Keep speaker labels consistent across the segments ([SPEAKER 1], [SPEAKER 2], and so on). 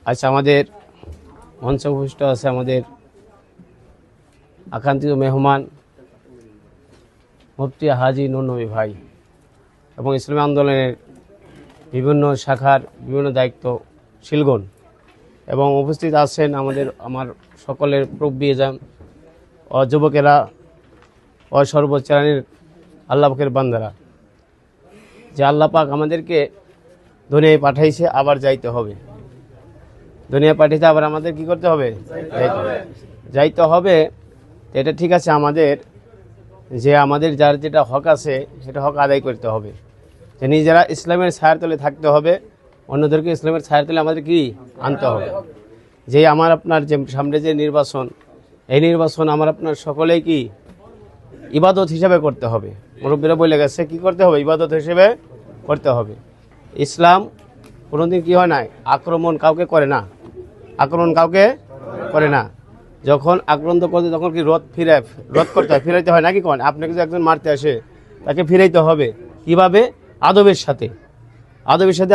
[SPEAKER 1] আচ্ছা, আমাদের মঞ্চে উপস্থিত আছে আমাদের আকাঙ্ক্ষিত মেহমান মুফতি হাজী নূর নবী ভাই এবং ইসলামী আন্দোলনের বিভিন্ন শাখার বিভিন্ন দায়িত্বশীলগণ, এবং উপস্থিত আছেন আমার সকলের প্রবীণ ও যুবকেরা ও সর্বশ্রেণীর আল্লাহ পাকের বান্দারা। যে আল্লাহ পাক আমাদেরকে দুনিয়ায় পাঠাইছে, আবার যাইতে হবে। দুনিয়া পাঠিয়েছে, আবার আমাদের কি করতে হবে? যাইতে হবে। এটা ঠিক আছে, আমাদের যার যেটা হক আছে সেটা হক আদায় করতে হবে। যে নিজেরা ইসলামের ছায়ার তলে থাকতে হবে, অন্যদেরকে ইসলামের ছায়ার তলে আমাদের কি আনতে হবে। যে আমার আপনার যে সামনে যে নির্বাচন, এই নির্বাচন আমার আপনার সকলেই কি ইবাদত হিসাবে করতে হবে। মুরব্বীরা বলে গেছে কি করতে হবে? ইবাদত হিসেবে করতে হবে। ইসলাম কোনোদিন কি হয় না, আক্রমণ কাউকে করে না, আক্রমণ কাউকে করে না। যখন আক্রান্ত করতে তখন কি রোধ করতে হয়, ফিরাইতে হয় নাকি? কোন আপনাকে যদি একজন মারতে আসে তাকে ফিরাইতে হবে কিভাবে? আদবের সাথে।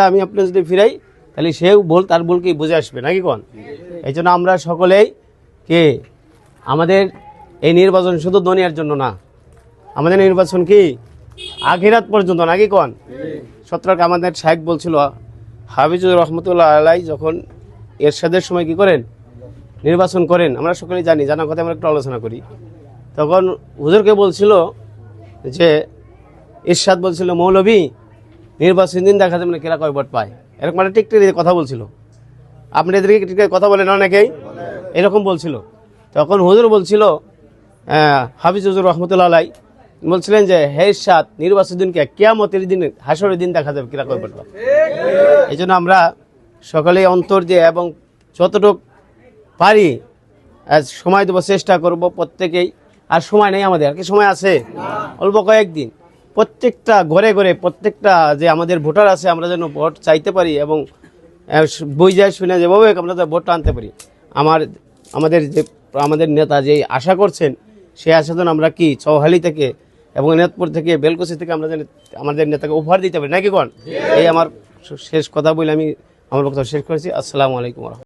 [SPEAKER 1] আমি আপনি যদি ফিরাই তাহলে সেও তার ভুলকে বুঝে আসবে নাকি? কোন এই জন্য আমরা সকলেই আমাদের এই নির্বাচন শুধু দুনিয়ার জন্য না, আমাদের নির্বাচন কি আখিরাত পর্যন্ত নাকি? কোন সত্রাক আমাদের শাইখ বলছিল, হাফিজুর রহমতুল্লাহ আলাই যখন এরশাদের সময় কি করেন? নির্বাচন করেন। আমরা সকলেই জানার কথা আমরা একটু আলোচনা করি। তখন হুজুরকে বলছিল যে, ইরশাদ বলছিল, মৌলভী নির্বাচন দিন দেখা যাবে না কেরা কয় ভোট পায়, এরকম একটা টিকটিক কথা বলছিল। আপনি এদেরকে টিকটিক কথা বলেন অনেকেই, এরকম বলছিল। তখন হুজুর বলছিল, হাফিজ হুজুর রহমতুল্লাহ আলাই বলছিলেন যে, হে ইরশাদ, নির্বাচন দিনকে কিয়ামতের দিন, হাসরের দিন দেখা যাবে কেরা কয় ভোট পায়। এই জন্য আমরা সকলেই অন্তর দিয়ে এবং যতটুকু পারি সময় দেবো, চেষ্টা করব প্রত্যেকেই। আর সময় নেই আমাদের, আর কি সময় আছে? অল্প কয়েকদিন। প্রত্যেকটা ঘরে ঘরে প্রত্যেকটা যে আমাদের ভোটার আছে, আমরা যেন ভোট চাইতে পারি এবং বুঝে শুনে যেভাবে আমরা ভোটটা আনতে পারি। আমাদের নেতা যে আশা করছেন, সেই আশা যেন আমরা কি চৌহালি থেকে এবং নেতপুর থেকে, বেলকুচি থেকে আমরা যেন আমাদের নেতাকে উপহার দিতে পারি নাকি? কোন এই আমার শেষ কথা বলে আমি আমার বক্তব্য শেষ করেছি। আসসালামু আলাইকুম।